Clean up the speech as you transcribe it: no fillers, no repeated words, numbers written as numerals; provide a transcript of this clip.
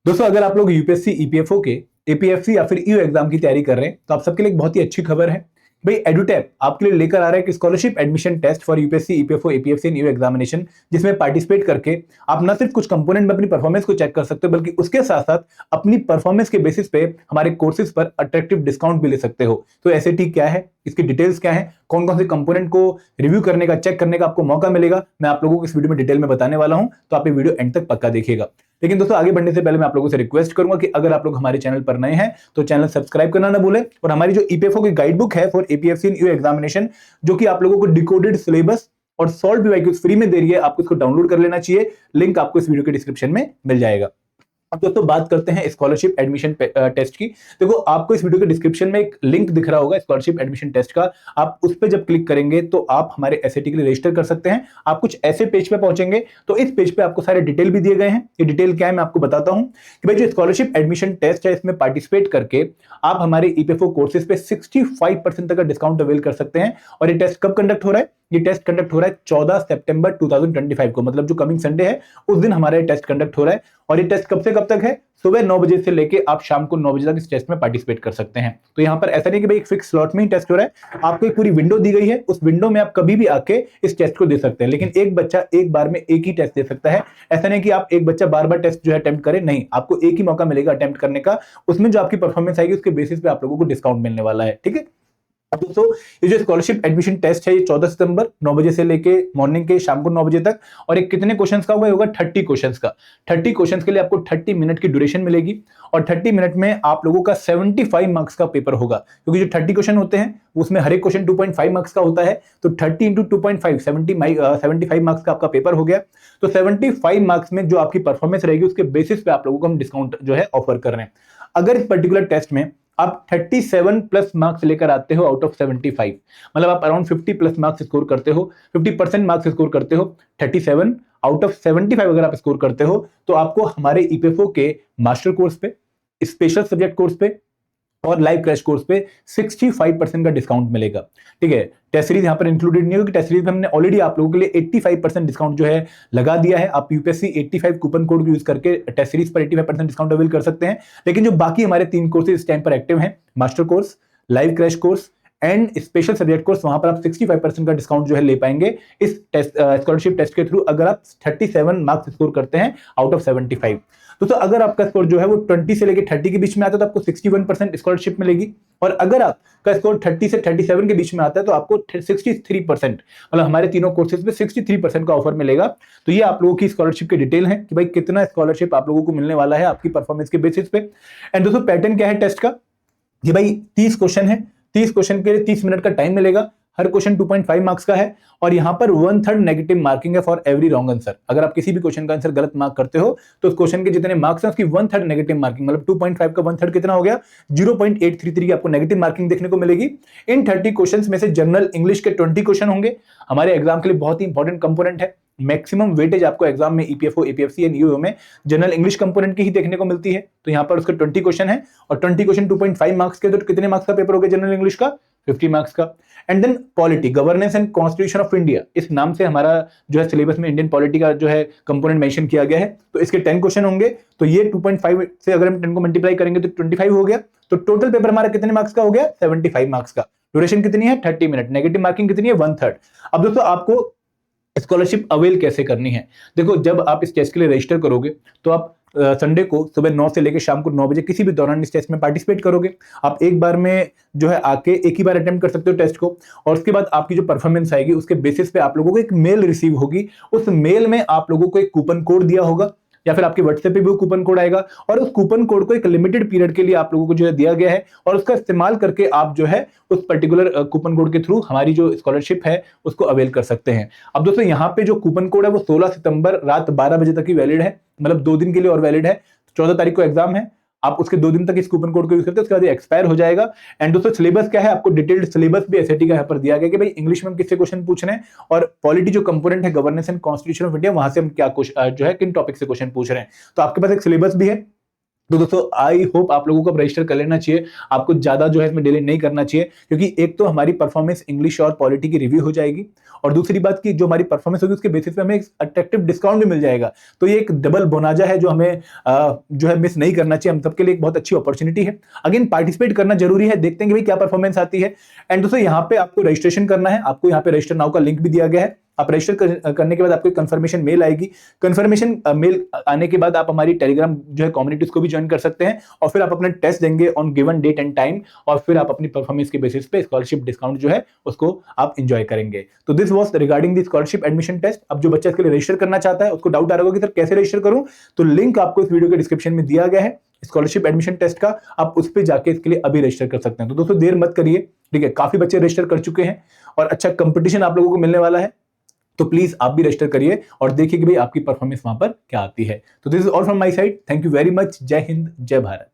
दोस्तों अगर आप लोग यूपीएससी ईपीएफओ के एपीएफसी या फिर ईओ एग्जाम की तैयारी कर रहे हैं तो आप सबके लिए एक बहुत ही अच्छी खबर है। भाई एडुटैप आपके लिए लेकर आ रहा है कि scholarship admission test for UPSC EPFO APFC and EO examination, जिसमें पार्टिसिपेट करके आप न सिर्फ कुछ कंपोनेंट में अपनी परफॉर्मेंस को चेक कर सकते हो बल्कि उसके साथ साथ अपनी परफॉर्मेंस के बेसिस पे हमारे कोर्सेज पर अट्रैक्टिव डिस्काउंट भी ले सकते हो। तो एसएटी क्या है, इसकी डिटेल्स क्या है, कौन कौन से कंपोनेंट को रिव्यू करने का, चेक करने का आपको मौका मिलेगा, मैं आप लोगों को इस वीडियो में डिटेल में बताने वाला हूं। तो आप ये वीडियो एंड तक पक्का देखिएगा। लेकिन दोस्तों आगे बढ़ने से पहले मैं आप लोगों से रिक्वेस्ट करूंगा कि अगर आप लोग हमारे चैनल पर नए हैं तो चैनल सब्सक्राइब करना ना भूलें, और हमारी जो ईपीएफओ की गाइड बुक है for APFC and EO examination, जो कि आप लोगों को डिकोडेड सिलेबस और सॉल्व पीवाईक्यूज फ्री में दे रही है, आपको इसको डाउनलोड कर लेना चाहिए। लिंक आपको इस वीडियो के डिस्क्रिप्शन में मिल जाएगा। अब दोस्तों बात करते हैं स्कॉलरशिप एडमिशन टेस्ट की। देखो आपको इस वीडियो के डिस्क्रिप्शन में एक लिंक दिख रहा होगा स्कॉलरशिप एडमिशन टेस्ट का, आप उस पर जब क्लिक करेंगे तो आप हमारे एसएटी के लिए रजिस्टर कर सकते हैं। आप कुछ ऐसे पेज पे पहुंचेंगे तो इस पेज पे आपको सारे डिटेल भी दिए गए हैं। ये डिटेल क्या है मैं आपको बताता हूं कि भाई जो स्कॉलरशिप एडमिशन टेस्ट है इसमें पार्टिसिपेट करके आप हमारे ईपीएफओ कोर्सेज पे 65% तक का डिस्काउंट अवेल कर सकते हैं। और ये टेस्ट कब कंडक्ट हो रहा है? ये टेस्ट कंडक्ट हो रहा है 14 सितंबर 2025 को, मतलब जो कमिंग संडे है उस दिन हमारा टेस्ट कंडक्ट हो रहा है। और ये टेस्ट कब से कब तक है? सुबह 9 बजे से लेके आप शाम को 9 बजे तक इस टेस्ट में पार्टिसिपेट कर सकते हैं। तो यहाँ पर ऐसा नहीं कि भाई एक फिक्स स्लॉट में ही टेस्ट हो रहा है, आपको एक पूरी विंडो दी गई है, उस विंडो में आप कभी भी आके इस टेस्ट को दे सकते हैं। लेकिन एक बच्चा एक बार में एक ही टेस्ट दे सकता है। ऐसा नहीं कि आप एक बच्चा बार बार टेस्ट जो है अटेम्प्ट करे, नहीं, आपको एक ही मौका मिलेगा अटेम्प्ट करने का। उसमें जो आपकी परफॉर्मेंस आएगी उसके बेसिस पे आप लोगों को डिस्काउंट मिलने वाला है। ठीक है। अब दोस्तों ये जो स्कॉलरशिप एडमिशन टेस्ट है ये 14 सितंबर 9 बजे से लेके मॉर्निंग के शाम को 9 बजे तक, और एक कितने क्वेश्चंस का होगा? 30 क्वेश्चंस का। 30 क्वेश्चंस के लिए आपको 30 मिनट की ड्यूरेशन मिलेगी, और 30 मिनट में आप लोगों का 75 मार्क्स का पेपर होगा। क्योंकि जो 30 क्वेश्चन होते हैं उसमें हर एक क्वेश्चन 2.5 मार्क्स का होता है, तो 30 इंटू 2.5 75 मार्क्स का आपका पेपर हो गया। तो 75 मार्क्स में जो आपकी परफॉर्मेंस रहेगी उसके बेसिस पे आप लोगों को हम डिस्काउंट जो है ऑफर कर रहे हैं। अगर इस पर्टिकुलर टेस्ट में आप 37 प्लस मार्क्स लेकर आते हो आउट ऑफ 75, मतलब आप अराउंड 50 प्लस मार्क्स स्कोर करते हो, 50% मार्क्स स्कोर करते हो, 37 आउट ऑफ 75 अगर आप स्कोर करते हो तो आपको हमारे ईपीएफओ के मास्टर कोर्स पे, स्पेशल सब्जेक्ट कोर्स पे और लाइव क्रैश कोर्स पे 65% का डिस्काउंट मिलेगा। ठीक है। टेस्ट सीरीज यहां पर इंक्लूडेड नहीं होगी। टेस्ट सीरीज में हमने ऑलरेडी आप लोगों के लिए 85% डिस्काउंट जो है लगा दिया है। आप यूपीएससी 85 कूपन कोड को यूज करके टेस्ट सीरीज पर 85% डिस्काउंट अवेल कर सकते हैं। लेकिन जो बाकी हमारे 3 कोर्सेज इस टाइम पर एक्टिव हैं, master course, live crash course and special subject course, वहां पर आप 65% का डिस्काउंट जो है ले पाएंगे इस टेस्ट स्कॉलरशिप टेस्ट के थ्रू, अगर आप 37 मार्क्स स्कोर करते हैं आउट ऑफ 75। तो अगर आपका स्कोर जो है वो 20 से लेकर 30 के बीच में आता है तो आपको 61% स्कॉलरशिप मिलेगी, और अगर आपका स्कोर 30 से 37 के बीच में आता है तो आपको 63%, मतलब हमारे तीनों कोर्सेज में 63% का ऑफर मिलेगा। तो ये आप लोगों की स्कॉलरशिप की डिटेल है कि भाई कितना स्कॉलरशिप आप लोगों को मिलने वाला है आपकी परफॉर्मेंस के बेसिस पे। एंड दोस्तों पैटर्न क्या है टेस्ट का? कि भाई 30 क्वेश्चन है, 30 क्वेश्चन के लिए 30 मिनट का टाइम मिलेगा, हर क्वेश्चन 2.5 मार्क्स का है, और यहां पर 1/3 नेगेटिव मार्किंग है फॉर एवरी रॉन्ग आंसर। अगर आप किसी भी क्वेश्चन का आंसर गलत मार्क करते हो तो उस क्वेश्चन के जितने मार्क्स हैं उसकी 1/3 नेगेटिव मार्किंग, मतलब 2.5 का 1/3 कितना हो गया? 0.833 की आपको नेगेटिव मार्किंग देखने को मिलेगी। इन 30 क्वेश्चंस में से जनरल इंग्लिश के 20 क्वेश्चन होंगे। हमारे एग्जाम के लिए बहुत ही इंपॉर्टेंट कंपोनेंट है। मैक्सिमम वेटेज आपको एग्जाम में ईपीएफओ एपीएफसी एंड ईओ में जनरल इंग्लिश कंपोनेंट की ही देखने को मिलती है। तो यहां पर उसके 20 क्वेश्चन है, और 20 क्वेश्चन 2.5 मार्क्स के, तो कितने मार्क्स का पेपर हो गया जनरल इंग्लिश का? 50 मार्क्स का। And then polity, governance and constitution of India, इस नाम से हमारा जो है सिलेबस में इंडियन पॉलिटी का जो है कंपोनेंट मेंशन किया गया है। तो इसके 10 क्वेश्चन होंगे, तो ये 2.5 से अगर हम 10 को मल्टीप्लाई करेंगे तो 25 हो गया। तो टोटल पेपर हमारा कितने मार्क्स का हो गया? 75 मार्क्स का। ड्यूरेशन कितनी है? 30 मिनट। नेगेटिव मार्किंग कितनी है? 1/3। अब दोस्तों आपको स्कॉलरशिप अवेल कैसे करनी है? देखो जब आप इस टेस्ट के लिए रजिस्टर करोगे तो आप संडे को सुबह 9 से लेकर शाम को 9 बजे किसी भी दौरान इस टेस्ट में पार्टिसिपेट करोगे। आप एक बार में जो है आके एक ही बार अटेम्प्ट कर सकते हो टेस्ट को, और उसके बाद आपकी जो परफॉर्मेंस आएगी उसके बेसिस पे आप लोगों को एक मेल रिसीव होगी। उस मेल में आप लोगों को एक कूपन कोड दिया होगा, या फिर आपके व्हाट्सएप पे भी वो कूपन कोड आएगा, और उस कूपन कोड को एक लिमिटेड पीरियड के लिए आप लोगों को जो है दिया गया है, और उसका इस्तेमाल करके आप जो है उस पर्टिकुलर कूपन कोड के थ्रू हमारी जो स्कॉलरशिप है उसको अवेल कर सकते हैं। अब दोस्तों यहाँ पे जो कूपन कोड है वो 16 सितंबर रात 12 बजे तक ही वैलिड है, मतलब 2 दिन के लिए और वैलिड है। 14 तारीख को एग्जाम है, आप उसके 2 दिन तक इस कूपन कोड को यूज करते हैं, उसके बाद ये एक्सपायर हो जाएगा। एंड दोस्तों सिलेबस क्या है? आपको डिटेल्ड सिलेबस भी एसएटी का यहाँ पर दिया गया कि भाई इंग्लिश में हम किससे क्वेश्चन पूछ रहे हैं, और पॉलिटी जो कंपोनेंट है governance and constitution of India, वहां से हम क्या जो है किन टॉपिक से क्वेश्चन पूछ रहे हैं। तो आपके पास एक सिलेबस भी है, तो दोस्तों आई होप आप लोगों को अब रजिस्टर कर लेना चाहिए, आपको ज्यादा जो है इसमें डिले नहीं करना चाहिए, क्योंकि एक तो हमारी परफॉर्मेंस इंग्लिश और पॉलिटी की रिव्यू हो जाएगी, और दूसरी बात की जो हमारी परफॉर्मेंस होगी उसके बेसिस पे हमें अट्रैक्टिव डिस्काउंट भी मिल जाएगा। तो ये एक डबल बोनाजा है जो हमें जो है मिस नहीं करना चाहिए, हम सबके लिए एक बहुत अच्छी अपॉर्चुनिटी है। अगेन पार्टिसिपेट करना जरूरी है, देखते हैं कि भाई क्या परफॉर्मेंस आती है। एंड दोस्तों यहाँ पे आपको रजिस्ट्रेशन करना है, आपको यहाँ पे रजिस्टर नाउ का लिंक भी दिया गया है। आप रजिस्टर करने के बाद आपको कंफर्मेशन मेल आएगी, कंफर्मेशन मेल आने के बाद आप हमारी टेलीग्राम जो है कम्युनिटीज को भी ज्वाइन कर सकते हैं, और फिर आप अपना टेस्ट देंगे on given date and time, और फिर आप अपनी परफॉर्मेंस के बेसिस पे स्कॉलरशिप डिस्काउंट जो है उसको आप एंजॉय करेंगे। तो this was regarding the scholarship admission test. अब जो बच्चा इसके लिए रजिस्टर करना चाहता है उसको डाउट आ रहा होगा कि सर कैसे रजिस्टर करूं, तो लिंक आपको इस वीडियो के डिस्क्रिप्शन में दिया गया है स्कॉलरशिप एडमिशन टेस्ट का, आप उस पर जाके इसके लिए अभी रजिस्टर कर सकते हैं। तो दोस्तों देर मत करिए, ठीक है, काफी बच्चे रजिस्टर कर चुके हैं और अच्छा कंपटीशन आप लोगों को मिलने वाला है, तो प्लीज आप भी रजिस्टर करिए और देखिए कि भाई आपकी परफॉर्मेंस वहां पर क्या आती है। तो this is all from my side, thank you very much, जय हिंद जय भारत।